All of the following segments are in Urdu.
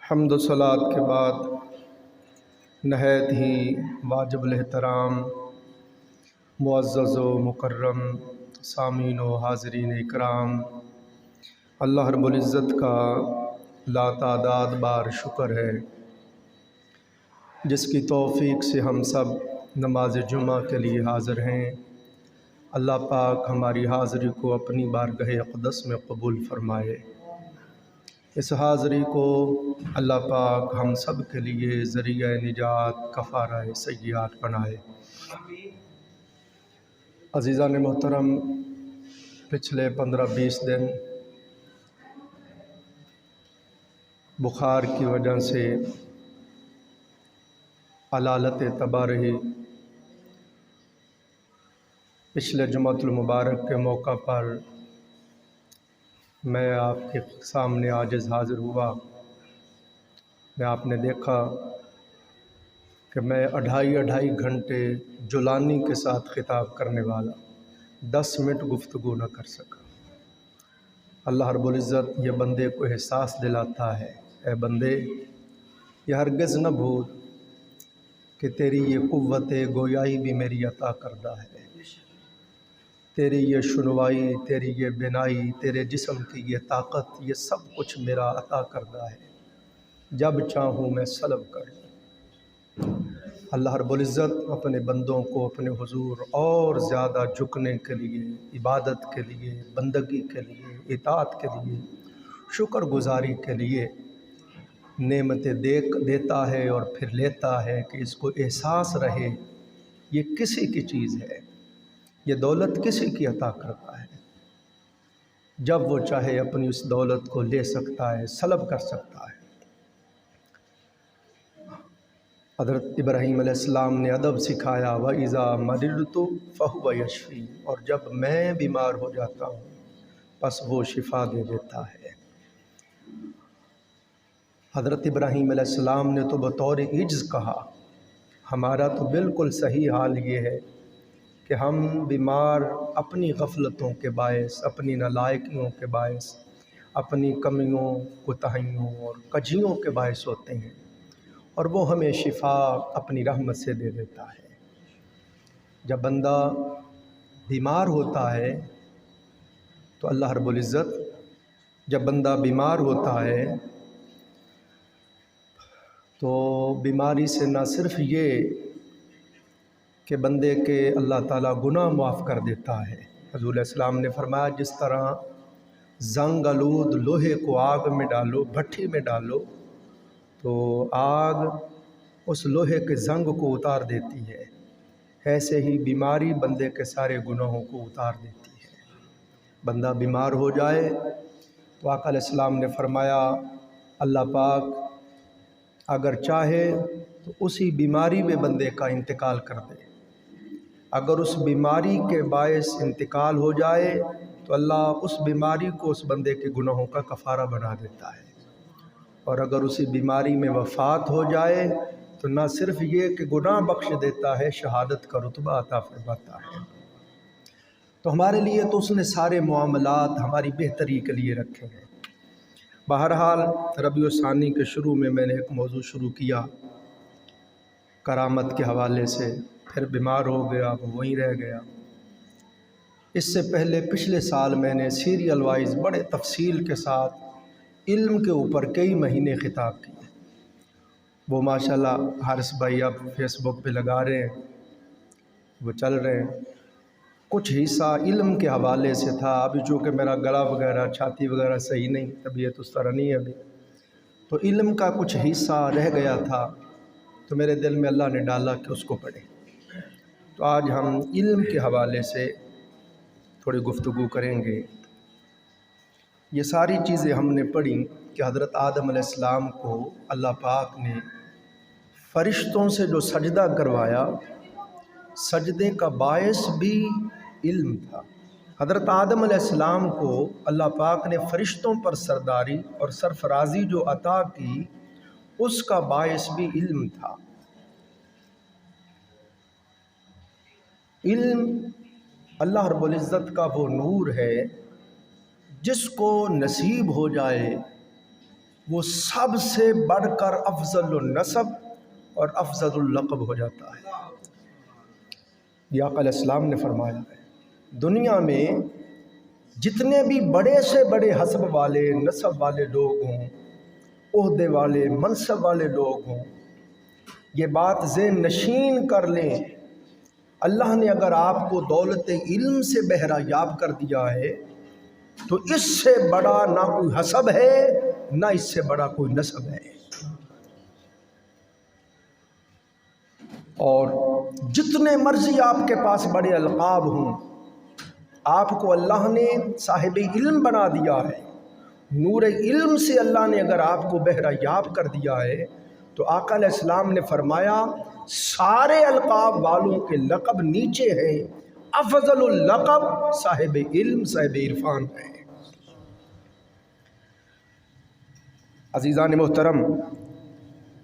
حمد و صلات کے بعد نہایت ہی واجب الاحترام معزز و مکرم سامعین و حاضرین اکرام، اللہ رب العزت کا لاتعداد بار شکر ہے جس کی توفیق سے ہم سب نماز جمعہ کے لیے حاضر ہیں۔ اللہ پاک ہماری حاضری کو اپنی بارگاہ اقدس میں قبول فرمائے۔ اس حاضری کو اللہ پاک ہم سب کے لیے ذریعہ نجات کفارہ سیئات بنائے۔ عزیزان محترم، پچھلے 15-20 دن بخار کی وجہ سے علالت تباہ رہی۔ پچھلے جمعۃ المبارک کے موقع پر میں آپ کے سامنے عاجز حاضر ہوا۔ آپ نے دیکھا کہ میں 2.5 گھنٹے جولانی کے ساتھ خطاب کرنے والا 10 منٹ گفتگو نہ کر سکا۔ اللہ رب العزت یہ بندے کو احساس دلاتا ہے، اے بندے، یہ ہرگز نہ بھول کہ تیری یہ قوت گویائی بھی میری عطا کردہ ہے، تیری یہ شنوائی، تیری یہ بینائی، تیرے جسم کی یہ طاقت، یہ سب کچھ میرا عطا کردہ ہے، جب چاہوں میں سلب کر دوں۔ اللہ رب العزت اپنے بندوں کو اپنے حضور اور زیادہ جھکنے کے لیے، عبادت کے لیے، بندگی کے لیے، اطاعت کے لیے، شکر گزاری کے لیے نعمتیں دیتا ہے اور پھر لیتا ہے کہ اس کو احساس رہے یہ کسی کی چیز ہے، یہ دولت کسی کی عطا کرتا ہے۔ جب وہ چاہے اپنی اس دولت کو لے سکتا ہے، سلب کر سکتا ہے۔ حضرت ابراہیم علیہ السلام نے ادب سکھایا، وَإِذَا مَرِضْتُ فَهُوَ يَشْفِينِ، اور جب میں بیمار ہو جاتا ہوں پس وہ شفا دے دیتا ہے۔ حضرت ابراہیم علیہ السلام نے تو بطور عجز کہا، ہمارا تو بالکل صحیح حال یہ ہے کہ ہم بیمار اپنی غفلتوں کے باعث، اپنی نالائکیوں کے باعث، اپنی کمیوں، کوتاہیوں اور کجیوں کے باعث ہوتے ہیں، اور وہ ہمیں شفا اپنی رحمت سے دے دیتا ہے۔ جب بندہ بیمار ہوتا ہے تو اللہ رب العزت، جب بندہ بیمار ہوتا ہے تو بیماری سے نہ صرف یہ کہ بندے کے اللہ تعالیٰ گناہ معاف کر دیتا ہے۔ حضور علیہ السلام نے فرمایا، جس طرح زنگ آلود لوہے کو آگ میں ڈالو، بھٹی میں ڈالو، تو آگ اس لوہے کے زنگ کو اتار دیتی ہے، ایسے ہی بیماری بندے کے سارے گناہوں کو اتار دیتی ہے۔ بندہ بیمار ہو جائے تو آقا علیہ السلام نے فرمایا، اللہ پاک اگر چاہے تو اسی بیماری میں بندے کا انتقال کر دے۔ اگر اس بیماری کے باعث انتقال ہو جائے تو اللہ اس بیماری کو اس بندے کے گناہوں کا کفارہ بنا دیتا ہے، اور اگر اسی بیماری میں وفات ہو جائے تو نہ صرف یہ کہ گناہ بخش دیتا ہے، شہادت کا رتبہ عطا فرماتا ہے۔ تو ہمارے لیے تو اس نے سارے معاملات ہماری بہتری کے لیے رکھے ہیں۔ بہرحال ربیع الثانی کے شروع میں نے ایک موضوع شروع کیا کرامت کے حوالے سے، پھر بیمار ہو گیا، وہ وہیں رہ گیا۔ اس سے پہلے پچھلے سال میں نے سیریل وائز بڑے تفصیل کے ساتھ علم کے اوپر کئی مہینے خطاب کیے۔ وہ ماشاءاللہ حارث بھائی اب فیس بک پہ لگا رہے ہیں، وہ چل رہے ہیں۔ کچھ حصہ علم کے حوالے سے تھا، ابھی چونکہ میرا گلا وغیرہ، چھاتی وغیرہ صحیح نہیں، طبیعت اس طرح نہیں ہے ابھی، تو علم کا کچھ حصہ رہ گیا تھا، تو میرے دل میں اللہ نے ڈالا کہ اس کو پڑھیں۔ تو آج ہم علم کے حوالے سے تھوڑی گفتگو کریں گے۔ یہ ساری چیزیں ہم نے پڑھی کہ حضرت آدم علیہ السلام کو اللہ پاک نے فرشتوں سے جو سجدہ کروایا، سجدے کا باعث بھی علم تھا۔ حضرت آدم علیہ السلام کو اللہ پاک نے فرشتوں پر سرداری اور سرفرازی جو عطا کی، اس کا باعث بھی علم تھا۔ علم اللہ رب العزت کا وہ نور ہے جس کو نصیب ہو جائے وہ سب سے بڑھ کر افضل النسب اور افضل اللقب ہو جاتا ہے۔ یہ آقا علیہ السلام نے فرمایا ہے دنیا میں جتنے بھی بڑے سے بڑے حسب والے نسب والے لوگ ہوں، عہدے والے منصب والے لوگ ہوں، یہ بات ذہن نشین کر لیں، اللہ نے اگر آپ کو دولت علم سے بہرہ یاب کر دیا ہے تو اس سے بڑا نہ کوئی حسب ہے نہ اس سے بڑا کوئی نسب ہے۔ اور جتنے مرضی آپ کے پاس بڑے القاب ہوں، آپ کو اللہ نے صاحب علم بنا دیا ہے، نور علم سے اللہ نے اگر آپ کو بہرہ یاب کر دیا ہے تو آقا علیہ السلام نے فرمایا سارے القاب والوں کے لقب نیچے ہیں، افضل اللقب صاحب علم صاحب عرفان ہے۔ عزیزان محترم،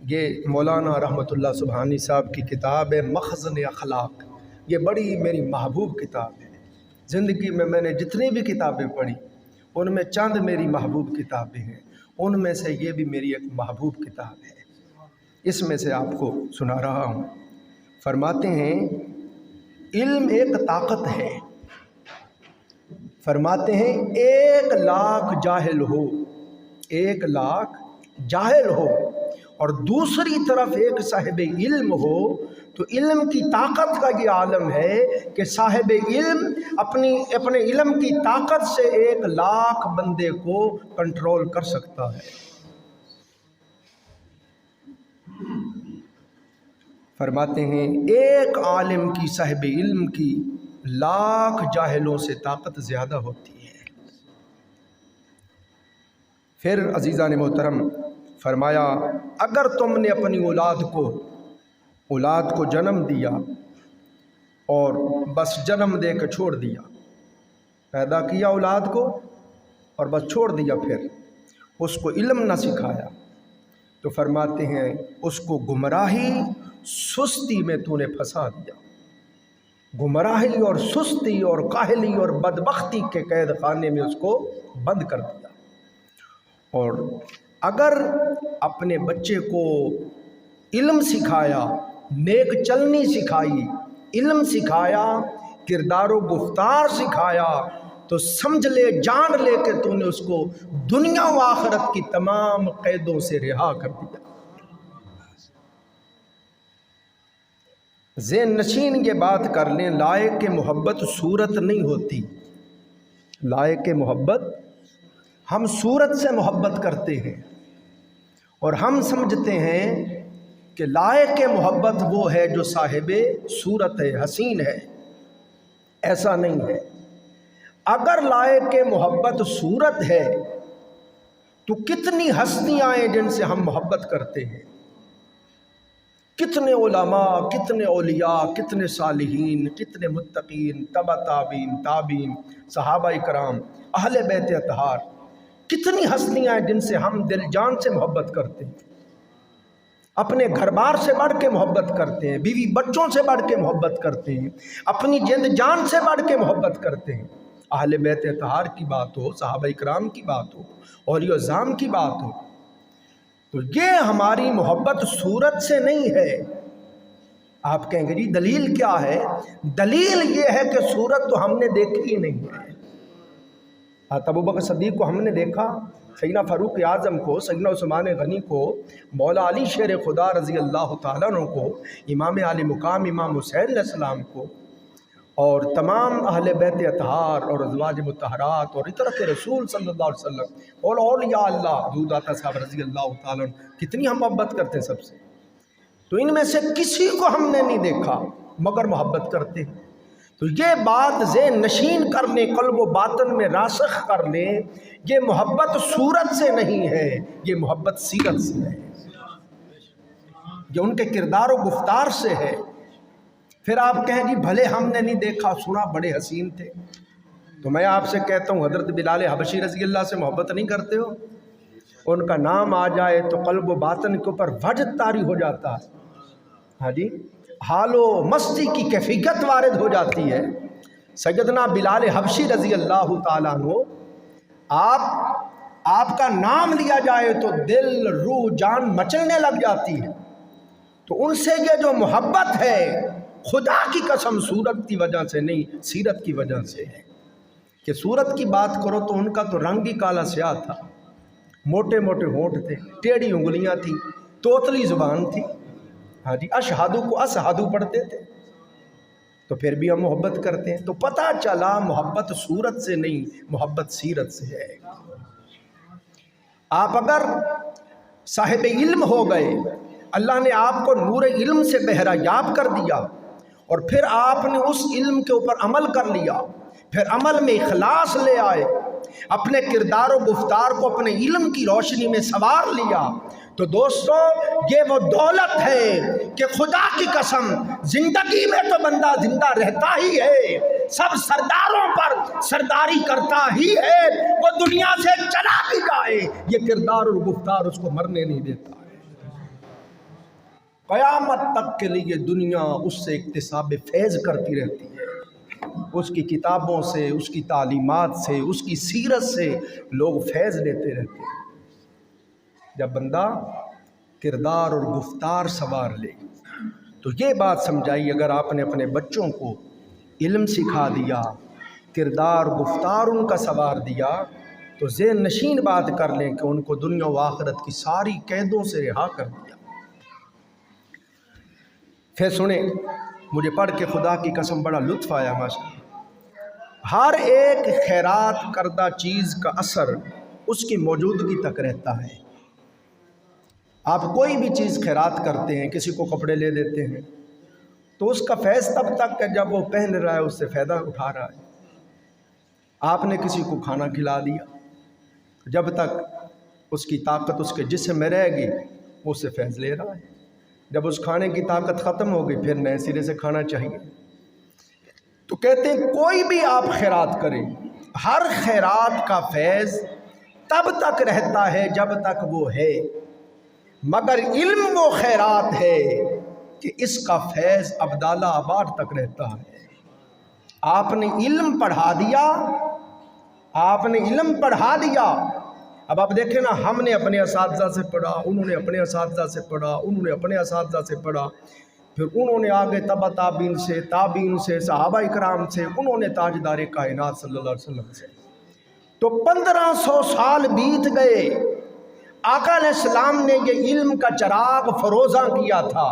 یہ مولانا رحمۃ اللہ سبحانی صاحب کی کتاب ہے مخزن اخلاق، یہ بڑی میری محبوب کتاب ہے۔ زندگی میں نے جتنی بھی کتابیں پڑھی ان میں چند میری محبوب کتابیں ہیں، ان میں سے یہ بھی میری ایک محبوب کتاب ہے، اس میں سے آپ کو سنا رہا ہوں۔ فرماتے ہیں علم ایک طاقت ہے، فرماتے ہیں 1,00,000 جاہل ہو، 1,00,000 جاہل ہو اور دوسری طرف ایک صاحب علم ہو، تو علم کی طاقت کا یہ عالم ہے کہ صاحب علم اپنے علم کی طاقت سے 1,00,000 بندے کو کنٹرول کر سکتا ہے۔ فرماتے ہیں ایک عالم کی صاحب علم کی 1,00,000 جاہلوں سے طاقت زیادہ ہوتی ہے۔ پھر عزیزان محترم فرمایا اگر تم نے اپنی اولاد کو جنم دیا اور بس جنم دے کے چھوڑ دیا، پیدا کیا اولاد کو اور بس چھوڑ دیا، پھر اس کو علم نہ سکھایا، تو فرماتے ہیں اس کو گمراہی سستی میں تو نے پھنسا دیا، گمراہی اور سستی اور کاہلی اور بدبختی کے قید خانے میں اس کو بند کر دیا۔ اور اگر اپنے بچے کو علم سکھایا، نیک چلنی سکھائی، علم سکھایا، کردار و گفتار سکھایا، تو سمجھ لے، جان لے کہ تو نے اس کو دنیا و آخرت کی تمام قیدوں سے رہا کر دیا۔ ذہن نشین یہ بات کر لیں، لائق محبت صورت نہیں ہوتی، لائق محبت ہم صورت سے محبت کرتے ہیں اور ہم سمجھتے ہیں کہ لائق محبت وہ ہے جو صاحب صورت ہے، حسین ہے، ایسا نہیں ہے۔ اگر لائق محبت صورت ہے تو کتنی ہستیاں ہیں جن سے ہم محبت کرتے ہیں، کتنے علماء، کتنے اولیاء، کتنے صالحین، کتنے متقین، تبع تابعین، صحابہ کرام، اہل بیت اطہار، کتنی ہستیاں ہیں جن سے ہم دل جان سے محبت کرتے ہیں، اپنے گھر بار سے بڑھ کے محبت کرتے ہیں، بیوی بچوں سے بڑھ کے محبت کرتے ہیں، اپنی جند جان سے بڑھ کے محبت کرتے ہیں۔ اہل بیت اطہار کی بات ہو، صحابہ کرام کی بات ہو، اولیاء اعظام کی بات ہو، تو یہ ہماری محبت صورت سے نہیں ہے۔ آپ کہیں گے جی دلیل کیا ہے؟ دلیل یہ ہے کہ صورت تو ہم نے دیکھی ہی نہیں ہے۔ ابوبکر صدیق کو ہم نے دیکھا، سیدنا فاروق اعظم کو، سیدنا عثمان غنی کو، مولا علی شیر خدا رضی اللہ تعالیٰ عنہ کو، امام علی مقام امام حسین علیہ السلام کو، اور تمام اہل بیت اطہار اور ازواج مطہرات اور اطرت رسول صلی اللہ علیہ وسلم اور اولیاء اللہ حضور داتا صاحب رضی اللہ تعالیٰ عنہ، کتنی ہم محبت کرتے ہیں سب سے، تو ان میں سے کسی کو ہم نے نہیں دیکھا مگر محبت کرتے ہیں۔ تو یہ بات ذہن نشین کر لیں، قلب و باطن میں راسخ کر لیں، یہ محبت صورت سے نہیں ہے، یہ محبت سیرت سے ہے، یہ ان کے کردار و گفتار سے ہے۔ پھر آپ کہیں جی بھلے ہم نے نہیں دیکھا سنا، بڑے حسین تھے، تو میں آپ سے کہتا ہوں حضرت بلال حبشی رضی اللہ سے محبت نہیں کرتے ہو؟ ان کا نام آ جائے تو قلب و باطن کے اوپر وجد طاری ہو جاتا ہے، ہاں جی، حال و مستی کی کیفیت وارد ہو جاتی ہے۔ سیدنا بلال حبشی رضی اللہ تعالیٰ عنہ، آپ آپ کا نام لیا جائے تو دل روح جان مچلنے لگ جاتی ہے۔ تو ان سے یہ جو محبت ہے خدا کی قسم صورت کی وجہ سے نہیں، سیرت کی وجہ سے ہے۔ کہ صورت کی بات کرو تو ان کا تو رنگ ہی کالا سیاہ تھا، موٹے موٹے ہونٹ تھے، ٹیڑھی انگلیاں تھیں، توتلی زبان تھی، ہاں جی، اشہادو کو اسہادو پڑھتے تھے، تو پھر بھی ہم محبت کرتے ہیں۔ تو پتہ چلا محبت صورت سے نہیں، محبت سیرت سے ہے۔ آپ اگر صاحب علم ہو گئے، اللہ نے آپ کو نور علم سے بہرہ یاب کر دیا، اور پھر آپ نے اس علم کے اوپر عمل کر لیا، پھر عمل میں اخلاص لے آئے، اپنے کردار و گفتار کو اپنے علم کی روشنی میں سنوار لیا، تو دوستو یہ وہ دولت ہے کہ خدا کی قسم زندگی میں تو بندہ زندہ رہتا ہی ہے، سب سرداروں پر سرداری کرتا ہی ہے، وہ دنیا سے چلا بھی جائے یہ کردار اور گفتار اس کو مرنے نہیں دیتا ہے۔ قیامت تک کے لیے دنیا اس سے اکتساب فیض کرتی رہتی ہے، اس کی کتابوں سے، اس کی تعلیمات سے، اس کی سیرت سے لوگ فیض لیتے رہتے ہیں۔ جب بندہ کردار اور گفتار سنوار لے تو یہ بات سمجھائی، اگر آپ نے اپنے بچوں کو علم سکھا دیا، کردار گفتار ان کا سنوار دیا، تو ذہن نشین بات کر لیں کہ ان کو دنیا و آخرت کی ساری قیدوں سے رہا کر دیا۔ پھر سنیں، مجھے پڑھ کے خدا کی قسم بڑا لطف آیا ماشاءاللہ۔ ہر ایک خیرات کردہ چیز کا اثر اس کی موجودگی تک رہتا ہے۔ آپ کوئی بھی چیز خیرات کرتے ہیں، کسی کو کپڑے لے دیتے ہیں، تو اس کا فیض تب تک کہ جب وہ پہن رہا ہے، اس سے فائدہ اٹھا رہا ہے۔ آپ نے کسی کو کھانا کھلا دیا، جب تک اس کی طاقت اس کے جسم میں رہے گی وہ اس سے فیض لے رہا ہے۔ جب اس کھانے کی طاقت ختم ہوگی پھر نئے سرے سے کھانا چاہیے۔ تو کہتے ہیں کوئی بھی آپ خیرات کریں، ہر خیرات کا فیض تب تک رہتا ہے جب تک وہ ہے، مگر علم وہ خیرات ہے کہ اس کا فیض ابدالہ آباد تک رہتا ہے۔ آپ نے علم پڑھا دیا، آپ نے علم پڑھا دیا، اب آپ دیکھیں نا، ہم نے اپنے اساتذہ سے پڑھا، انہوں نے اپنے اساتذہ سے پڑھا، انہوں نے اپنے اساتذہ سے پڑھا، پھر انہوں نے آگے تبع تابعین سے، تابعین سے، صحابہ اکرام سے، انہوں نے تاجدار کائنات صلی اللہ علیہ وسلم سے، تو 1500 سال بیت گئے۔ آقا علیہ السلام نے یہ علم کا چراغ فروزاں کیا تھا،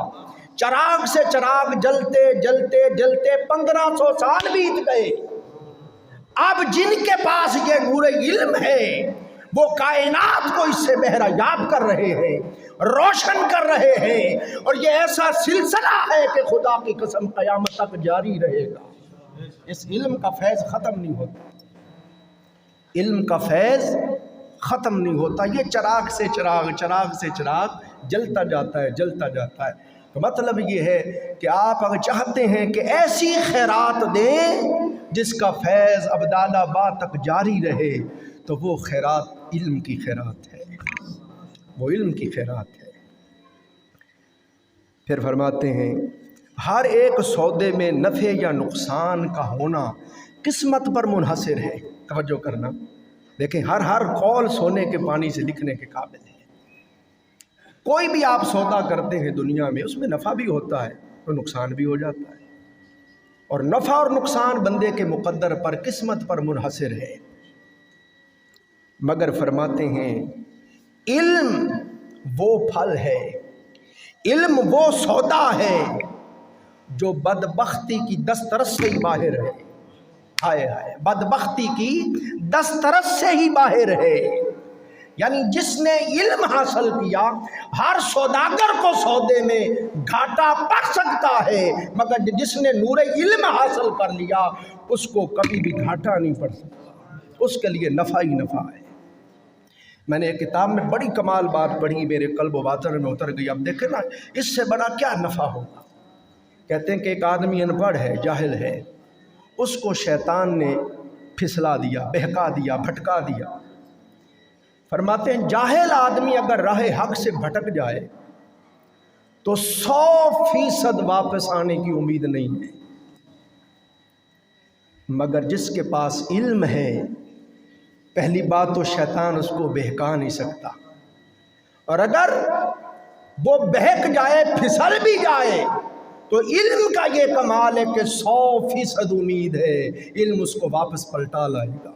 چراغ سے چراغ جلتے جلتے جلتے 1500 سال بیت گئے۔ اب جن کے پاس یہ نور علم ہے وہ کائنات کو اس سے بہرہ یاب کر رہے ہیں، روشن کر رہے ہیں، اور یہ ایسا سلسلہ ہے کہ خدا کی قسم قیامت تک جاری رہے گا۔ اس علم کا فیض ختم نہیں ہوتا، علم کا فیض ختم نہیں ہوتا، یہ چراغ سے چراغ، چراغ سے چراغ جلتا جاتا ہے، جلتا جاتا ہے۔ تو مطلب یہ ہے کہ آپ اگر چاہتے ہیں کہ ایسی خیرات دیں جس کا فیض ابدال آباد تک جاری رہے، تو وہ خیرات علم کی خیرات ہے، وہ علم کی خیرات ہے۔ پھر فرماتے ہیں ہر ایک سودے میں نفع یا نقصان کا ہونا قسمت پر منحصر ہے۔ توجہ کرنا، دیکھیں ہر قول سونے کے پانی سے لکھنے کے قابل ہے۔ کوئی بھی آپ سودا کرتے ہیں دنیا میں، اس میں نفع بھی ہوتا ہے تو نقصان بھی ہو جاتا ہے، اور نفع اور نقصان بندے کے مقدر پر، قسمت پر منحصر ہے۔ مگر فرماتے ہیں علم وہ پھل ہے، علم وہ سودا ہے جو بدبختی کی دسترس سے ہی باہر ہے۔ ہائے ہائے، بدبختی کی دسترس سے ہی باہر ہے، یعنی جس نے علم حاصل کیا، ہر سوداگر کو سودے میں گھاٹا پڑ سکتا ہے، مگر جس نے نور علم حاصل کر لیا اس کو کبھی بھی گھاٹا نہیں پڑ سکتا، اس کے لیے نفع ہی نفع ہے۔ میں نے ایک کتاب میں بڑی کمال بات پڑھی، میرے قلب و باطن میں اتر گئی۔ اب دیکھیں نا، اس سے بڑا کیا نفع ہوگا؟ کہتے ہیں کہ ایک آدمی ان پڑھ ہے، جاہل ہے، اس کو شیطان نے پھسلا دیا، بہکا دیا، بھٹکا دیا۔ فرماتے ہیں جاہل آدمی اگر راہ حق سے بھٹک جائے تو 100% واپس آنے کی امید نہیں ہے، مگر جس کے پاس علم ہے پہلی بات تو شیطان اس کو بہکا نہیں سکتا، اور اگر وہ بہک جائے پھسل بھی جائے تو علم کا یہ کمال ہے کہ 100% امید ہے علم اس کو واپس پلٹا لائے گا،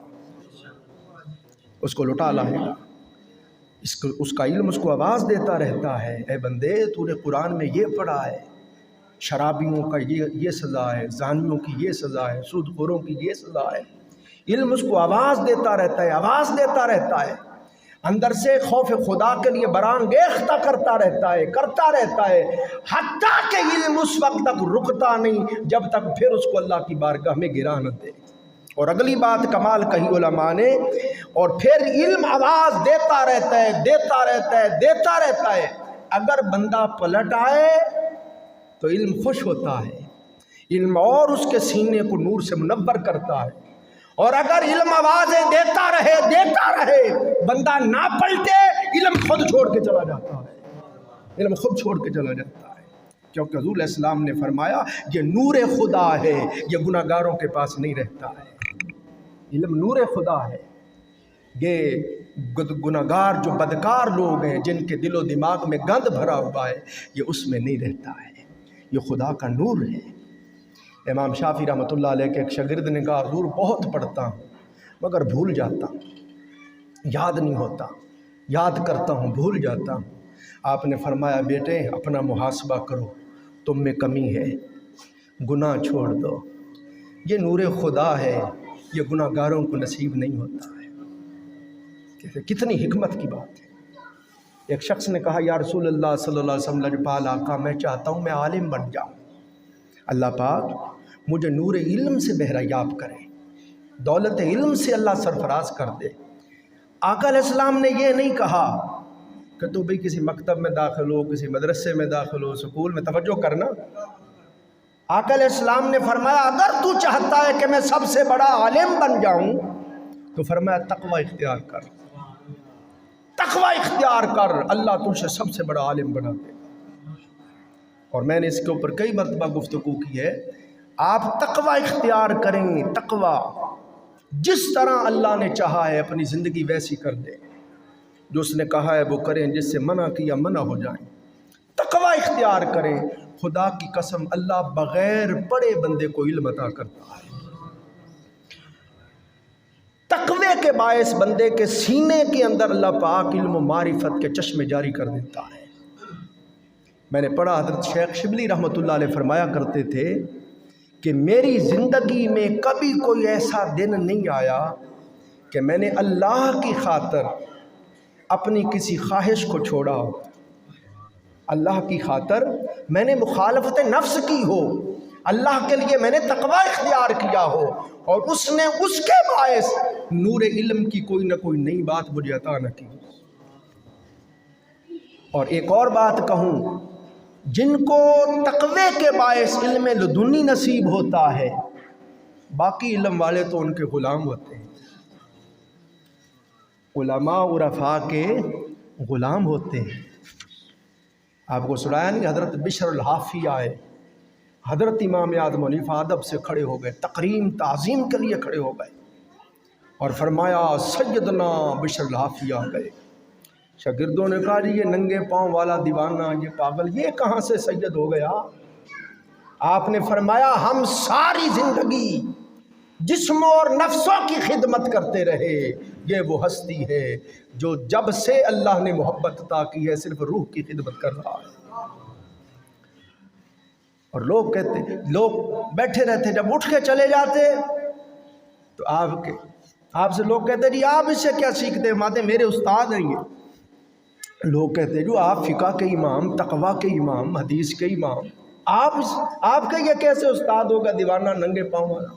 اس کو لٹا لائے گا۔ اس کا علم اس کو آواز دیتا رہتا ہے، اے بندے تو نے قرآن میں یہ پڑھا ہے، شرابیوں کا یہ سزا ہے، زانیوں کی یہ سزا ہے، سود خوروں کی یہ سزا ہے۔ علم اس کو آواز دیتا رہتا ہے، آواز دیتا رہتا ہے، اندر سے خوف خدا کے لیے برانگیختہ کرتا رہتا ہے، حتیٰ کہ علم اس وقت تک رکتا نہیں جب تک پھر اس کو اللہ کی بارگاہ میں گرا نہ دے۔ اور اگلی بات کمال کہی علماء نے، اور پھر علم آواز دیتا رہتا ہے، اگر بندہ پلٹ آئے تو علم خوش ہوتا ہے، علم اور اس کے سینے کو نور سے منور کرتا ہے، اور اگر علم آوازیں دیتا رہے بندہ نہ پلٹے، علم خود چھوڑ کے چلا جاتا ہے، کیونکہ حضور علیہ السلام نے فرمایا یہ نور خدا ہے، یہ گناہگاروں کے پاس نہیں رہتا ہے۔ علم نور خدا ہے، یہ گناہگار جو بدکار لوگ ہیں جن کے دل و دماغ میں گند بھرا ہوا ہے، یہ اس میں نہیں رہتا ہے، یہ خدا کا نور ہے۔ امام شافعی رحمۃ اللہ علیہ کے ایک شاگرد نے کہا حضور بہت پڑھتا ہوں مگر بھول جاتا ہوں، یاد نہیں ہوتا، یاد کرتا ہوں بھول جاتا ہوں۔ آپ نے فرمایا بیٹے اپنا محاسبہ کرو، تم میں کمی ہے، گناہ چھوڑ دو، یہ نور خدا ہے، یہ گناہ گاروں کو نصیب نہیں ہوتا ہے۔ کتنی حکمت کی بات ہے۔ ایک شخص نے کہا یا رسول اللہ صلی اللہ علیہ وسلم لجپال آقا میں چاہتا ہوں میں عالم بن جاؤں، اللہ پاک مجھے نور علم سے بہرایاب کرے، دولت علم سے اللہ سرفراز کر دے۔ آقا علیہ السلام نے یہ نہیں کہا کہ تو بھی کسی مکتب میں داخل ہو، کسی مدرسے میں داخل ہو، سکول میں، توجہ کرنا۔ آقا علیہ السلام نے فرمایا اگر تو چاہتا ہے کہ میں سب سے بڑا عالم بن جاؤں تو فرمایا تقوی اختیار کر، تقوی اختیار کر، اللہ تجھے سب سے بڑا عالم بنا دے۔ اور میں نے اس کے اوپر کئی مرتبہ گفتگو کی ہے، آپ تقوی اختیار کریں، تقوی جس طرح اللہ نے چاہا ہے اپنی زندگی ویسی کر دیں، جو اس نے کہا ہے وہ کریں، جس سے منع کیا منع ہو جائیں، تقوی اختیار کریں۔ خدا کی قسم اللہ بغیر پڑھے بندے کو علم عطا کرتا ہے، تقوی کے باعث بندے کے سینے کے اندر اللہ پاک علم و معرفت کے چشمے جاری کر دیتا ہے۔ میں نے پڑھا حضرت شیخ شبلی رحمۃ اللہ علیہ فرمایا کرتے تھے کہ میری زندگی میں کبھی کوئی ایسا دن نہیں آیا کہ میں نے اللہ کی خاطر اپنی کسی خواہش کو چھوڑا ہو، اللہ کی خاطر میں نے مخالفت نفس کی ہو، اللہ کے لیے میں نے تقوی اختیار کیا ہو، اور اس نے اس کے باعث نور علم کی کوئی نہ کوئی نئی بات مجھے عطا نہ کی۔ اور ایک اور بات کہوں، جن کو تقوی کے باعث علم لدنی نصیب ہوتا ہے، باقی علم والے تو ان کے غلام ہوتے ہیں، علماء عرفاء کے غلام ہوتے ہیں۔ آپ کو سنایا نہیں حضرت بشر الحافی آئے، حضرت امام اعظم حنیفہ ادب سے کھڑے ہو گئے، تقریم تعظیم کے لیے کھڑے ہو گئے، اور فرمایا سیدنا بشر الحافی آ گئے۔ شاگردوں نے کہا جی یہ ننگے پاؤں والا دیوانہ، یہ پاگل، یہ کہاں سے سید ہو گیا؟ آپ نے فرمایا ہم ساری زندگی جسم اور نفسوں کی خدمت کرتے رہے، یہ وہ ہستی ہے جو جب سے اللہ نے محبت عطا کی ہے صرف روح کی خدمت کر رہا ہے۔ اور لوگ بیٹھے رہتے، جب اٹھ کے چلے جاتے تو آپ سے لوگ کہتے جی آپ اس سے کیا سیکھتے؟ ماتے میرے استاد ہیں یہ۔ لوگ کہتے جو آپ فقہ کے امام، تقوی کے امام، حدیث کے امام، آپ کا یہ کیسے استاد ہوگا دیوانہ ننگے پاؤں والا؟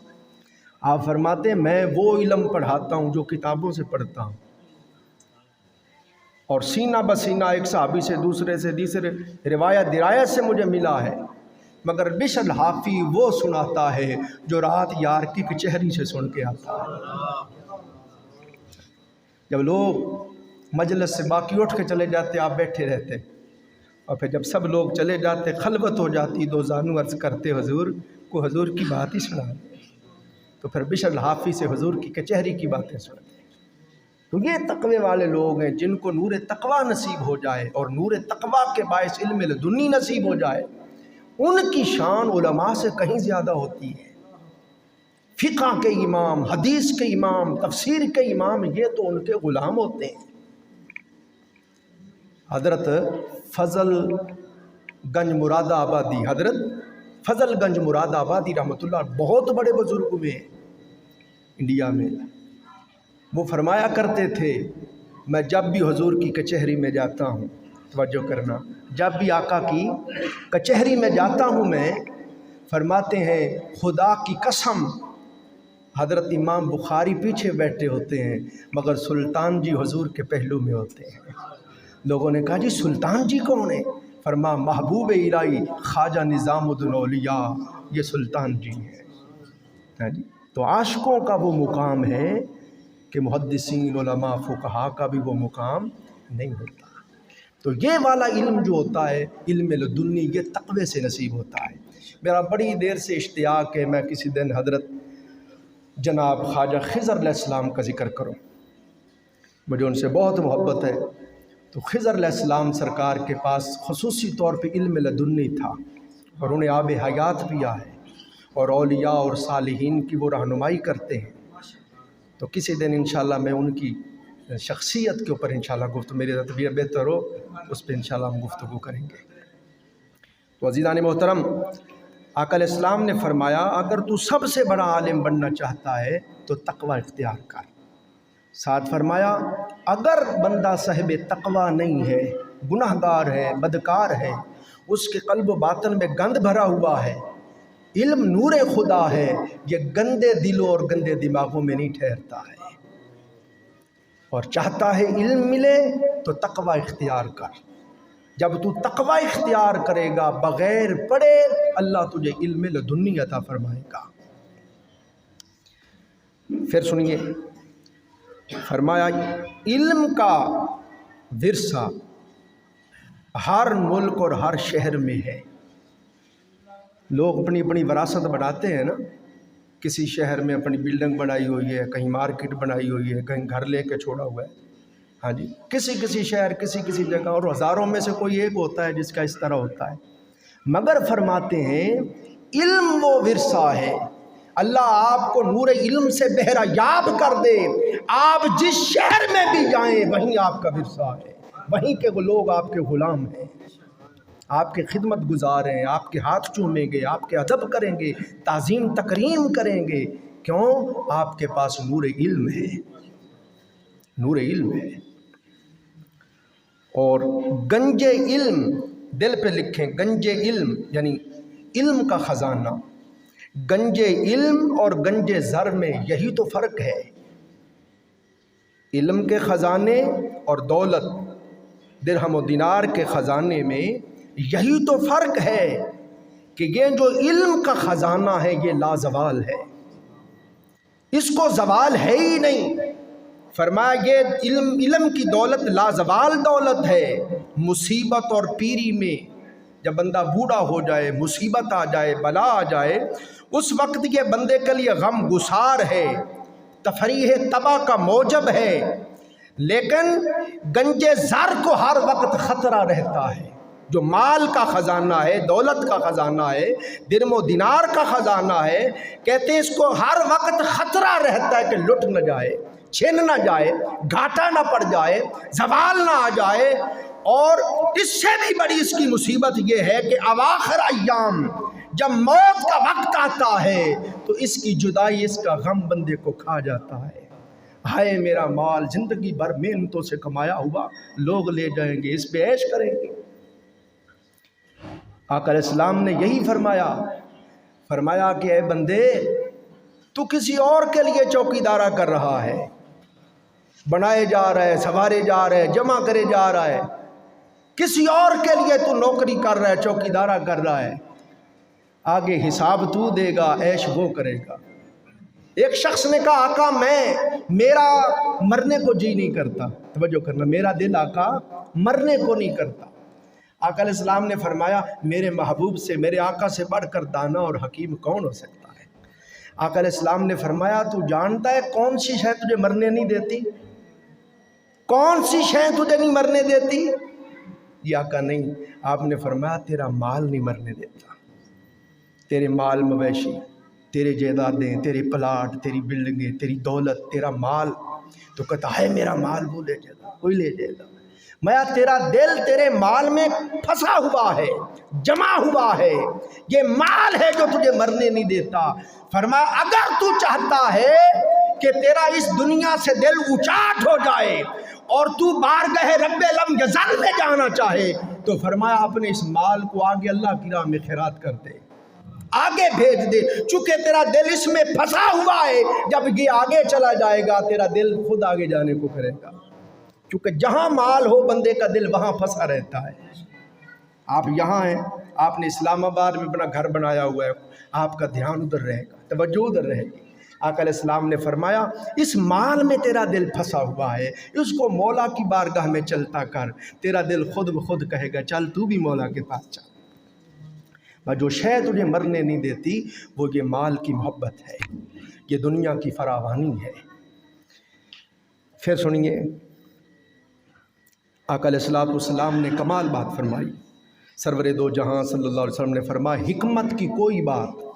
آپ فرماتے ہیں میں وہ علم پڑھاتا ہوں جو کتابوں سے پڑھتا ہوں، اور سینہ بسینہ ایک صحابی سے دوسرے سے تیسرے روایت درایت سے مجھے ملا ہے، مگر بشر الحافی وہ سناتا ہے جو رات یار کی کچہری سے سن کے آتا ہے۔ جب لوگ مجلس سے باقی اٹھ کے چلے جاتے آپ بیٹھے رہتے، اور پھر جب سب لوگ چلے جاتے خلوت ہو جاتی، دو زانو عرض کرتے حضور کو حضور کی بات ہی سنا، تو پھر بشر الحافی سے حضور کی کچہری کی باتیں سنتے۔ تو یہ تقوی والے لوگ ہیں جن کو نور تقوی نصیب ہو جائے اور نور تقوی کے باعث علم لدنی نصیب ہو جائے، ان کی شان علماء سے کہیں زیادہ ہوتی ہے۔ فقہ کے امام، حدیث کے امام، تفسیر کے امام، یہ تو ان کے غلام ہوتے ہیں۔ حضرت فضل گنج مراد آبادی، حضرت فضل گنج مراد آبادی رحمۃ اللہ بہت بڑے بزرگ ہوئے ہیں انڈیا میں۔ وہ فرمایا کرتے تھے، میں جب بھی حضور کی کچہری میں جاتا ہوں، توجہ کرنا، جب بھی آقا کی کچہری میں جاتا ہوں میں، فرماتے ہیں خدا کی قسم، حضرت امام بخاری پیچھے بیٹھے ہوتے ہیں مگر سلطان جی حضور کے پہلو میں ہوتے ہیں۔ لوگوں نے کہا جی سلطان جی کون ہے؟ فرما محبوب الہی خواجہ نظام الدین اولیاء، یہ سلطان جی ہیں۔ تو عاشقوں کا وہ مقام ہے کہ محدثین، علماء، فقہاء کا بھی وہ مقام نہیں ہوتا۔ تو یہ والا علم جو ہوتا ہے، علم لدنی، یہ تقوی سے نصیب ہوتا ہے۔ میرا بڑی دیر سے اشتیاق ہے میں کسی دن حضرت جناب خواجہ خضر علیہ السلام کا ذکر کروں، مجھے ان سے بہت محبت ہے۔ تو خضر علیہ السلام سرکار کے پاس خصوصی طور پہ علم لدنی تھا اور انہیں آب حیات پیا ہے، اور اولیاء اور صالحین کی وہ رہنمائی کرتے ہیں۔ تو کسی دن انشاءاللہ میں ان کی شخصیت کے اوپر انشاءاللہ گفتگو، میری طبیعت بہتر ہو اس پہ انشاءاللہ ہم گفتگو کریں گے۔ تو عزیزان محترم، آقا علیہ السلام نے فرمایا اگر تو سب سے بڑا عالم بننا چاہتا ہے تو تقوی اختیار کر۔ ساتھ فرمایا اگر بندہ صاحب تقوی نہیں ہے، گناہ گار ہے، بدکار ہے، اس کے قلب و باطن میں گند بھرا ہوا ہے، علم نور خدا ہے، یہ گندے دلوں اور گندے دماغوں میں نہیں ٹھہرتا ہے، اور چاہتا ہے علم ملے تو تقوی اختیار کر۔ جب تو تقوی اختیار کرے گا بغیر پڑھے، اللہ تجھے علم لدنی عطا فرمائے گا۔ پھر سنیے، فرمایا علم کا ورثہ ہر ملک اور ہر شہر میں ہے۔ لوگ اپنی اپنی وراثت بناتے ہیں نا، کسی شہر میں اپنی بلڈنگ بنائی ہوئی ہے، کہیں مارکیٹ بنائی ہوئی ہے، کہیں گھر لے کے چھوڑا ہوا ہے، ہاں جی، کسی شہر، کسی جگہ، اور ہزاروں میں سے کوئی ایک ہوتا ہے جس کا اس طرح ہوتا ہے۔ مگر فرماتے ہیں علم وہ ورثہ ہے، اللہ آپ کو نور علم سے بہرہ یاب کر دے، آپ جس شہر میں بھی جائیں وہیں آپ کا ورثہ ہے، وہیں کے وہ لوگ آپ کے غلام ہیں، آپ کے خدمت گزار ہیں، آپ کے ہاتھ چومیں گے، آپ کے ادب کریں گے، تعظیم تکریم کریں گے، کیوں؟ آپ کے پاس نور علم ہے، نور علم ہے۔ اور گنج علم، دل پہ لکھیں، گنج علم یعنی علم کا خزانہ۔ گنج علم اور گنج زر میں یہی تو فرق ہے۔ علم کے خزانے اور دولت، درہم و دینار کے خزانے میں یہی تو فرق ہے کہ یہ جو علم کا خزانہ ہے یہ لازوال ہے، اس کو زوال ہے ہی نہیں۔ فرمایا یہ علم کی دولت لازوال دولت ہے۔ مصیبت اور پیری میں جب بندہ بوڑھا ہو جائے، مصیبت آ جائے، بلا آ جائے، اس وقت یہ بندے کے لیے غم گسار ہے، تفریح تباہ کا موجب ہے، لیکن گنج زر کو ہر وقت خطرہ رہتا ہے۔ جو مال کا خزانہ ہے، دولت کا خزانہ ہے، درم و دینار کا خزانہ ہے، کہتے ہیں اس کو ہر وقت خطرہ رہتا ہے کہ لٹ نہ جائے، چھن نہ جائے، گھاٹا نہ پڑ جائے، زوال نہ آ جائے۔ اور اس سے بھی بڑی اس کی مصیبت یہ ہے کہ اواخر ایام جب موت کا وقت آتا ہے تو اس کی جدائی، اس کا غم بندے کو کھا جاتا ہے۔ ہائے میرا مال زندگی بھر محنتوں سے کمایا ہوا لوگ لے جائیں گے، اس پہ عیش کریں گے۔ آقا علیہ السلام نے یہی فرمایا کہ اے بندے تو کسی اور کے لیے چوکی دارہ کر رہا ہے، بنائے جا رہا ہے، سنوارے جا رہا ہے، جمع کرے جا رہا ہے، کسی اور کے لیے تو نوکری کر رہا ہے، چوکی دارہ کر رہا ہے، آگے حساب تو دے گا، عیش وہ کرے گا۔ ایک شخص نے کہا آقا میرا مرنے کو جی نہیں کرتا، توجہ کرنا، میرا دل آقا مرنے کو نہیں کرتا۔ آقا علیہ السلام نے فرمایا میرے محبوب سے، میرے آقا سے بڑھ کر دانا اور حکیم کون ہو سکتا ہے؟ آقا علیہ السلام نے فرمایا تو جانتا ہے کون سی شے تجھے مرنے نہیں دیتی؟ کون سی شے تجھے نہیں مرنے دیتی؟ یا آقا نہیں، آپ نے فرمایا تیرا مال نہیں مرنے دیتا، تیرے مال مویشی، تیرے جائیدادیں، تیرے پلاٹ، تیری بلڈنگیں، تیری دولت، تیرا مال۔ تو کہتا ہے میرا مال وہ لے جائے گا، کوئی لے جائے گا۔ میں تیرا دل تیرے مال میں پھنسا ہوا ہے، جمع ہوا ہے، یہ مال ہے جو تجھے مرنے نہیں دیتا۔ فرمایا اگر تو چاہتا ہے کہ تیرا اس دنیا سے دل اچاٹ ہو جائے اور تو بارگاہ رب لم یزل میں جانا چاہے تو فرمایا اپنے اس مال کو آگے اللہ کی راہ میں خیرات کر دے، آگے بھیج دے، چونکہ تیرا دل اس میں پھنسا ہوا ہے، جب یہ آگے چلا جائے گا تیرا دل خود آگے جانے کو کرے گا، کیونکہ جہاں مال ہو بندے کا دل وہاں پھنسا رہتا ہے۔ آپ یہاں ہیں، آپ نے اسلام آباد میں اپنا گھر بنایا ہوا ہے، آپ کا دھیان ادھر رہے گا، توجہ ادھر رہے گی۔ آقا علیہ السلام نے فرمایا اس مال میں تیرا دل پھنسا ہوا ہے، اس کو مولا کی بارگاہ میں چلتا کر، تیرا دل خود بخود کہے گا چل تو بھی مولا کے پاس چل۔ جو شے تجھے مرنے نہیں دیتی وہ یہ مال کی محبت ہے، یہ دنیا کی فراوانی ہے۔ پھر سنیے آقا علیہ السلام نے کمال بات فرمائی۔ سرور دو جہاں صلی اللہ علیہ وسلم نے فرمایا حکمت کی کوئی بات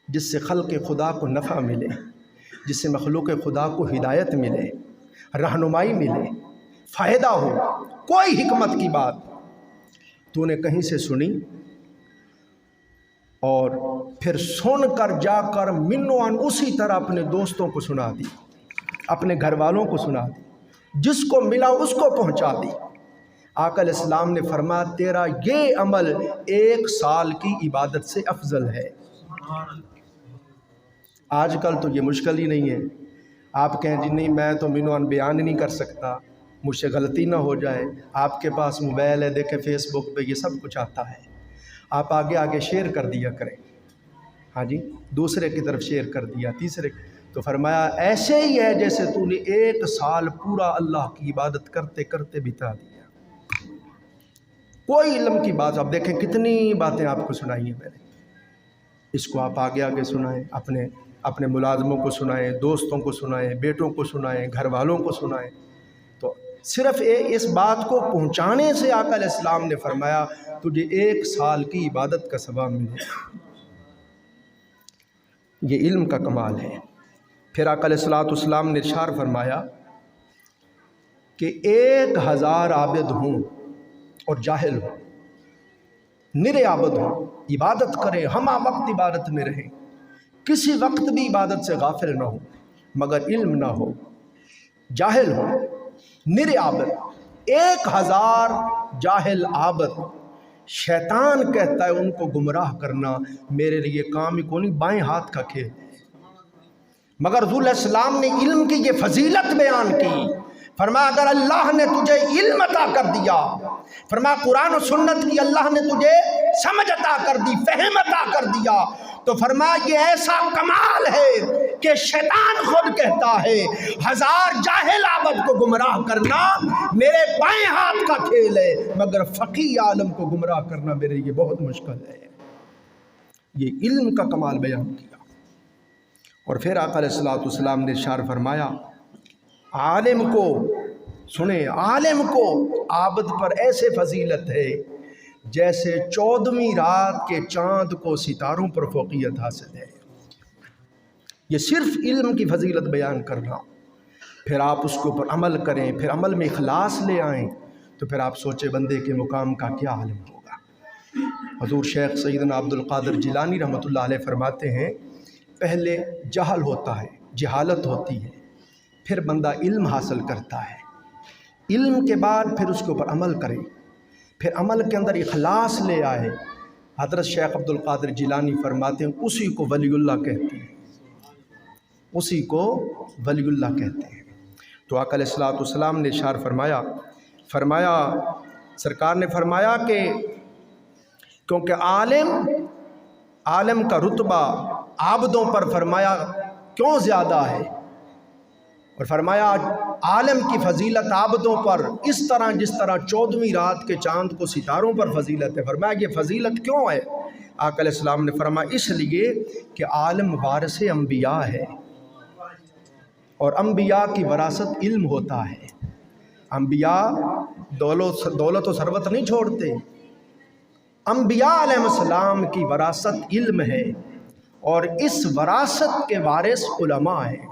جس سے خلق خدا کو نفع ملے، جس سے مخلوق خدا کو ہدایت ملے، رہنمائی ملے، فائدہ ہو، کوئی حکمت کی بات تو نے کہیں سے سنی اور پھر سن کر جا کر منوان اسی طرح اپنے دوستوں کو سنا دی، اپنے گھر والوں کو سنا دی، جس کو ملا اس کو پہنچا دی۔ آقا علیہ السلام نے فرمایا تیرا یہ عمل 1 سال کی عبادت سے افضل ہے۔ آج کل تو یہ مشکل ہی نہیں ہے، آپ کہیں جی نہیں میں تو منوان بیان نہیں کر سکتا، مجھ سے غلطی نہ ہو جائے۔ آپ کے پاس موبائل ہے، دیکھیں فیس بک پہ یہ سب کچھ آتا ہے، آپ آگے آگے شیئر کر دیا کریں، ہاں جی، دوسرے کی طرف شیئر کر دیا، تیسرے۔ تو فرمایا ایسے ہی ہے جیسے تو نے 1 سال پورا اللہ کی عبادت کرتے کرتے بتا دیا۔ کوئی علم کی بات، آپ دیکھیں کتنی باتیں آپ کو سنائی ہیں میں نے، اس کو آپ آگے آگے سنائیں، اپنے ملازموں کو سنائیں، دوستوں کو سنائیں، بیٹوں کو سنائیں، گھر والوں کو سنائیں۔ تو صرف اس بات کو پہنچانے سے آقا علیہ السلام نے فرمایا تجھے 1 سال کی عبادت کا ثواب ملے۔ یہ علم کا کمال ہے۔ پھر آقا علیہ السلام نے ارشاد فرمایا کہ 1000 عابد ہوں اور جاہل ہوں، نرے عابد ہوں، عبادت کریں، ہمہ وقت عبادت میں رہیں، کسی وقت بھی عبادت سے غافل نہ ہو، مگر علم نہ ہو، جاہل ہو، نرے عابد، 1000 جاہل عابد، شیطان کہتا ہے ان کو گمراہ کرنا میرے لیے کام ہی کو نہیں، بائیں ہاتھ کا کھیل ہے۔ مگر رسول اللہ علیہ السلام نے علم کی یہ فضیلت بیان کی، فرمایا اگر اللہ نے تجھے علم عطا کر دیا، فرمایا قرآن و سنت کی اللہ نے تجھے سمجھ عطا کر دی، فہم عطا کر دیا، تو فرمایا یہ ایسا کمال ہے کہ شیطان خود کہتا ہے 1000 جاہل عابد کو گمراہ کرنا میرے بائیں ہاتھ کا کھیل ہے، مگر فقیہ عالم کو گمراہ کرنا میرے لیے بہت مشکل ہے۔ یہ علم کا کمال بیان کیا۔ اور پھر آقا علیہ السلام نے ارشاد فرمایا عالم کو سنیں، عالم کو عابد پر ایسے فضیلت ہے جیسے 14ویں رات کے چاند کو ستاروں پر فوقیت حاصل ہے۔ یہ صرف علم کی فضیلت بیان کرنا، پھر آپ اس کے اوپر عمل کریں، پھر عمل میں اخلاص لے آئیں، تو پھر آپ سوچے بندے کے مقام کا کیا عالم ہوگا۔ حضور شیخ سیدنا عبد القادر جیلانی رحمۃ اللہ علیہ فرماتے ہیں پہلے جہل ہوتا ہے، جہالت ہوتی ہے، پھر بندہ علم حاصل کرتا ہے، علم کے بعد پھر اس کے اوپر عمل کرے، پھر عمل کے اندر اخلاص لے آئے۔ حضرت شیخ عبد القادر جیلانی فرماتے ہیں اسی کو ولی اللہ کہتے ہیں، اسی کو ولی اللہ کہتے ہیں۔ تو آقا علیہ السلام نے ارشاد فرمایا سرکار نے فرمایا کہ کیونکہ عالم کا رتبہ عابدوں پر فرمایا کیوں زیادہ ہے، اور فرمایا عالم کی فضیلت عابدوں پر اس طرح جس طرح 14ویں رات کے چاند کو ستاروں پر فضیلت ہے۔ فرمایا یہ فضیلت کیوں ہے؟ آقا علیہ السلام نے فرمایا اس لیے کہ عالم وارث انبیاء ہے، اور انبیاء کی وراثت علم ہوتا ہے۔ انبیاء دولت و ثروت نہیں چھوڑتے. انبیاء علیہ السلام کی وراثت علم ہے اور اس وراثت کے وارث علماء ہیں.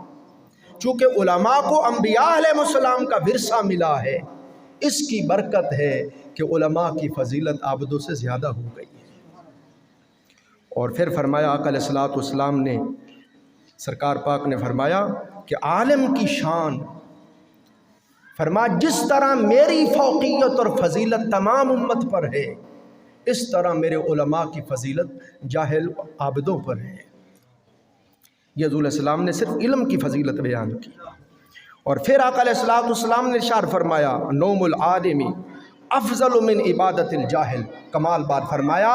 چونکہ علماء کو انبیاء علیہ السلام کا ورثہ ملا ہے، اس کی برکت ہے کہ علماء کی فضیلت عابدوں سے زیادہ ہو گئی ہے. اور پھر فرمایا آقا علیہ الصلوۃ والسلام نے، سرکار پاک نے فرمایا کہ عالم کی شان، فرمایا جس طرح میری فوقیت اور فضیلت تمام امت پر ہے، اس طرح میرے علماء کی فضیلت جاہل عابدوں پر ہے. یہ حضور علیہ السلام نے صرف علم کی فضیلت بیان کی. اور پھر آقا علیہ الصلوۃ والسلام نے ارشاد فرمایا نوم العالم افضل من عبادت الجاہل. کمال بات فرمایا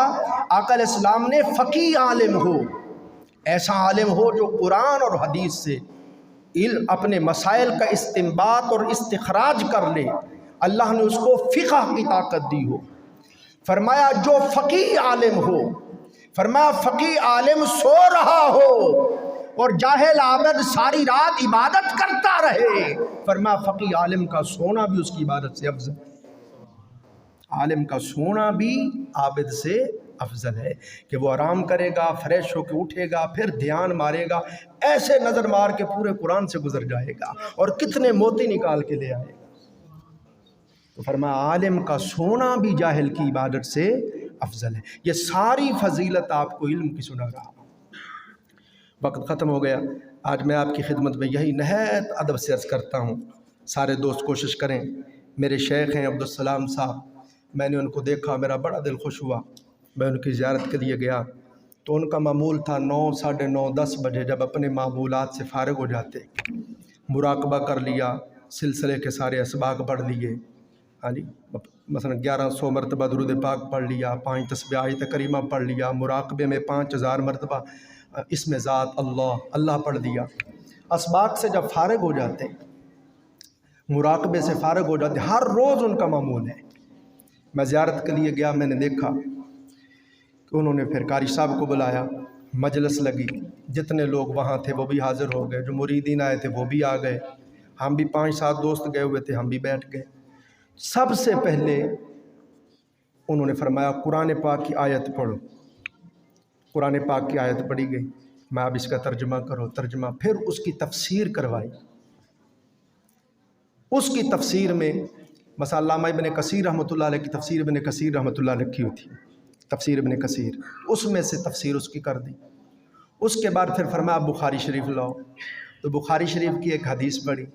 آقا علیہ السلام نے فقیہ عالم ہو، ایسا عالم ہو جو قرآن اور حدیث سے اپنے مسائل کا استنباط اور استخراج کر لے، اللہ نے اس کو فقہ کی طاقت دی ہو. فرمایا جو فقیہ عالم ہو، فرمایا فقیہ عالم سو رہا ہو اور جاہل عابد ساری رات عبادت کرتا رہے، فرمایا فقیہ عالم کا سونا بھی اس کی عبادت سے افضل، عالم کا سونا بھی عابد سے افضل ہے. کہ وہ آرام کرے گا، فریش ہو کے اٹھے گا، پھر دھیان مارے گا، ایسے نظر مار کے پورے قرآن سے گزر جائے گا اور کتنے موتی نکال کے لے آئے گا. تو فرمایا عالم کا سونا بھی جاہل کی عبادت سے افضل ہے. یہ ساری فضیلت آپ کو علم کی سنا رہا. وقت ختم ہو گیا. آج میں آپ کی خدمت میں یہی نہایت ادب سے عرض کرتا ہوں، سارے دوست کوشش کریں. میرے شیخ ہیں عبدالسلام صاحب، میں نے ان کو دیکھا، میرا بڑا دل خوش ہوا. میں ان کی زیارت کے لیے گیا تو ان کا معمول تھا 9، 9:30، 10 بجے جب اپنے معمولات سے فارغ ہو جاتے، مراقبہ کر لیا، سلسلے کے سارے اسباق پڑھ لیے، ہاں جی، مثلا 1100 مرتبہ درود پاک پڑھ لیا، 5 تسبیح آیت کریمہ پڑھ لیا، مراقبے میں 5000 مرتبہ اسم ذات اللہ پڑھ دیا. اسباق سے جب فارغ ہو جاتے، مراقبے سے فارغ ہو جاتے، ہر روز ان کا معمول ہے. میں زیارت کے لیے گیا، میں نے دیکھا کہ انہوں نے پھر قاری صاحب کو بلایا، مجلس لگی، جتنے لوگ وہاں تھے وہ بھی حاضر ہو گئے، جو مریدین آئے تھے وہ بھی آ گئے، ہم بھی 5-7 دوست گئے ہوئے تھے، ہم بھی بیٹھ گئے. سب سے پہلے انہوں نے فرمایا قرآن پاک کی آیت پڑھو. قرآن پاک کی آیت پڑھی گئی، میں اب اس کا ترجمہ کرو، ترجمہ، پھر اس کی تفسیر کروائی. اس کی تفسیر میں مثلا علامہ ابن کثیر رحمۃ اللہ علیہ کی تفسیر ابن کثیر رحمۃ اللہ علیہ کی ہوئی، تفسیر ابن کثیر، اس میں سے تفسیر اس کی کر دی. اس کے بعد پھر فرمایا بخاری شریف لاؤ، تو بخاری شریف کی ایک حدیث پڑھی،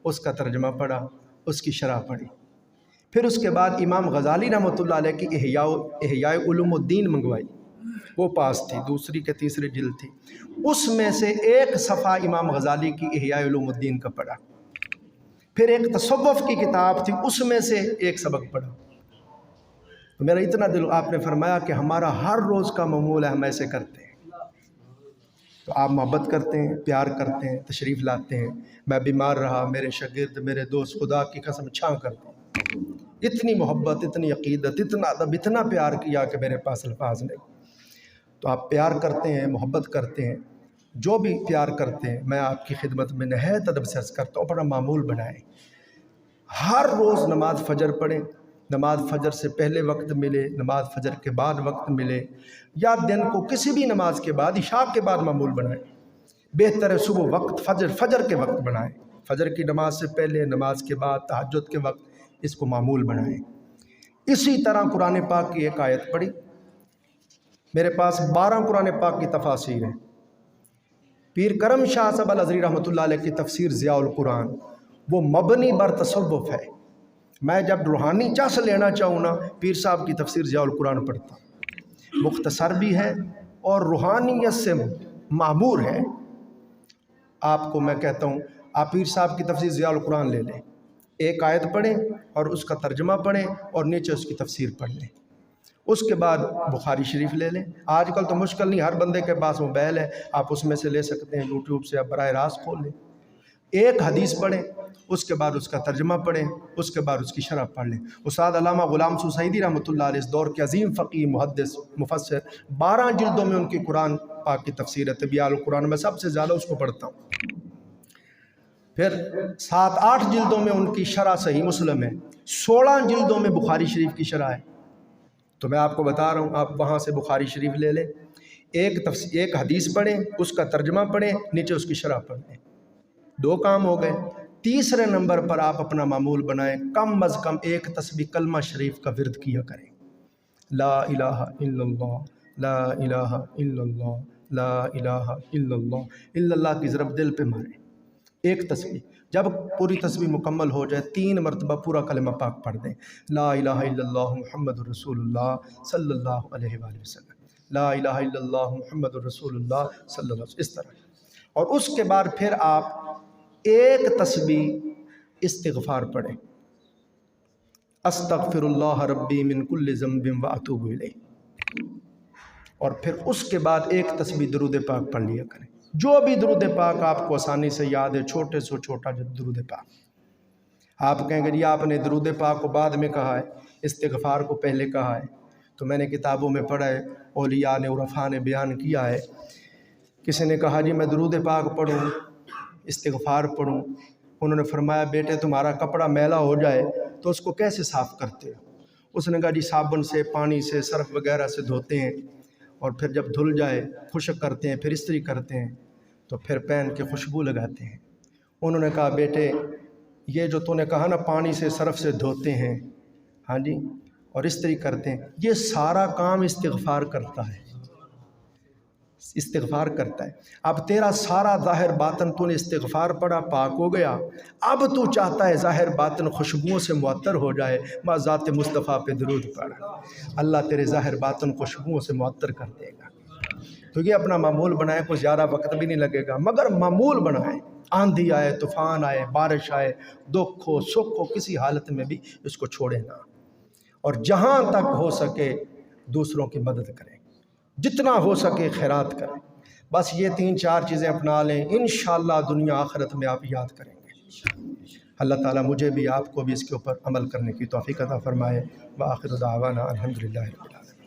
اس کا ترجمہ پڑھا، اس کی شرح پڑھی. پھر اس کے بعد امام غزالی رحمۃ اللہ علیہ کی احیاء علوم الدین منگوائی، وہ پاس تھی، دوسری کے تیسری جلد تھی. اس میں سے ایک صفحہ امام غزالی کی احیاء علوم الدین کا پڑھا. پھر ایک تصوف کی کتاب تھی، اس میں سے ایک سبق پڑھا. تو میرا اتنا دل، آپ نے فرمایا کہ ہمارا ہر روز کا معمول ہے، ہم ایسے کرتے ہیں. تو آپ محبت کرتے ہیں، پیار کرتے ہیں، تشریف لاتے ہیں. میں بیمار رہا، میرے شاگرد، میرے دوست خدا کی قسم چھاں کرتے ہیں. اتنی محبت، اتنی عقیدت، اتنا ادب، اتنا پیار کیا کہ میرے پاس الفاظ نہیں. تو آپ پیار کرتے ہیں، محبت کرتے ہیں، جو بھی پیار کرتے ہیں، میں آپ کی خدمت میں نہایت ادب سے عرض کرتا ہوں، اپنا معمول بنائیں. ہر روز نماز فجر پڑھیں، نماز فجر سے پہلے وقت ملے، نماز فجر کے بعد وقت ملے، یا دن کو کسی بھی نماز کے بعد، عشاء کے بعد معمول بنائیں. بہتر ہے صبح وقت فجر کے وقت بنائیں، فجر کی نماز سے پہلے، نماز کے بعد، تہجد کے وقت، اس کو معمول بنائیں. اسی طرح قرآن پاک کی ایک آیت پڑھی. میرے پاس 12 قرآن پاک کی تفاسیر ہیں. پیر کرم شاہ صاحب الازہری رحمۃ اللہ علیہ کی تفسیر ضیاء القرآن، وہ مبنی بر تصوف ہے. میں جب روحانی چس لینا چاہوں نا، پیر صاحب کی تفسیر ضیاء القرآن پڑھتا ہوں. مختصر بھی ہے اور روحانیت سے معمور ہے. آپ کو میں کہتا ہوں، آپ پیر صاحب کی تفسیر ضیاء القرآن لے لیں، ایک آیت پڑھیں اور اس کا ترجمہ پڑھیں اور نیچے اس کی تفسیر پڑھ لیں. اس کے بعد بخاری شریف لے لیں. آج کل تو مشکل نہیں، ہر بندے کے پاس موبائل ہے، آپ اس میں سے لے سکتے ہیں، یوٹیوب سے آپ براہ راست کھول لیں. ایک حدیث پڑھیں، اس کے بعد اس کا ترجمہ پڑھیں، اس کے بعد اس کی شرح پڑھ لیں. استاد علامہ غلام سعیدی رحمۃ اللہ علیہ اس دور کے عظیم فقیہ، محدث، مفسر، 12 جلدوں میں ان کی قرآن پاک کی تفسیر ہے، طبیعہ القرآن. میں سب سے زیادہ اس کو پڑھتا ہوں. پھر 7-8 جلدوں میں ان کی شرح صحیح مسلم ہے، 16 جلدوں میں بخاری شریف کی شرح ہے۔ تو میں آپ کو بتا رہا ہوں، آپ وہاں سے بخاری شریف لے لیں، ایک حدیث پڑھیں، اس کا ترجمہ پڑھیں، نیچے اس کی شرح پڑھیں، 2 کام ہو گئے۔ تیسرے نمبر پر آپ اپنا معمول بنائیں، کم از کم ایک تسبیح کلمہ شریف کا ورد کیا کریں، لا الہ الا اللہ، لا الہ الا اللہ، لا الہ الا اللہ کی ضرب دل پہ ماریں، ایک تسبیح۔ جب پوری تسبیح مکمل ہو جائے 3 مرتبہ پورا کلمہ پاک پڑھ دیں، لا الہ الا اللہ محمد الرسول اللہ صلی اللہ علیہ وآلہ وسلم، لا الہ الا اللہ محمد الرسول اللہ صلی اللہ علیہ وسلم، اس طرح۔ اور اس کے بعد پھر آپ ایک تسبیح استغفار پڑھیں، استغفر اللہ ربی من کل ذنب واتوب الیہ، اور پھر اس کے بعد ایک تسبیح درود پاک پڑھ لیا کریں، جو بھی درود پاک آپ کو آسانی سے یاد ہے، چھوٹے سے چھوٹا جو درود پاک۔ آپ کہیں گے جی آپ نے درود پاک کو بعد میں کہا ہے، استغفار کو پہلے کہا ہے، تو میں نے کتابوں میں پڑھا ہے، اولیاء نے عرفاء نے بیان کیا ہے، کسی نے کہا جی میں درود پاک پڑھوں، استغفار پڑھوں، انہوں نے فرمایا بیٹے تمہارا کپڑا میلا ہو جائے تو اس کو کیسے صاف کرتے ہو؟ اس نے کہا جی صابن سے، پانی سے، سرف وغیرہ سے دھوتے ہیں، اور پھر جب دھل جائے خشک کرتے ہیں، پھر استری کرتے ہیں، تو پھر پہن کے خوشبو لگاتے ہیں۔ انہوں نے کہا بیٹے یہ جو تو نے کہا نا پانی سے سرف سے دھوتے ہیں، ہاں جی، اور استری کرتے ہیں، یہ سارا کام استغفار کرتا ہے، استغفار کرتا ہے۔ اب تیرا سارا ظاہر باطن تو نے استغفار پڑھا، پاک ہو گیا، اب تو چاہتا ہے ظاہر باطن خوشبوؤں سے معطر ہو جائے، ماں ذات مصطفیٰ پہ درود پڑھ، اللہ تیرے ظاہر باطن خوشبوؤں سے معطر کر دے گا۔ تو یہ اپنا معمول بنائیں، کوئی زیادہ وقت بھی نہیں لگے گا، مگر معمول بنائیں، آندھی آئے، طوفان آئے، بارش آئے، دکھ ہو، سکھ ہو، کسی حالت میں بھی اس کو چھوڑیں نہ، اور جہاں تک ہو سکے دوسروں کی مدد کریں، جتنا ہو سکے خیرات کریں، بس یہ 3-4 چیزیں اپنا لیں، انشاءاللہ دنیا آخرت میں آپ یاد کریں گے۔ اللہ تعالیٰ مجھے بھی آپ کو بھی اس کے اوپر عمل کرنے کی توفیق عطا فرمائے۔ وآخر دعوانا الحمدللہ رب العالمین۔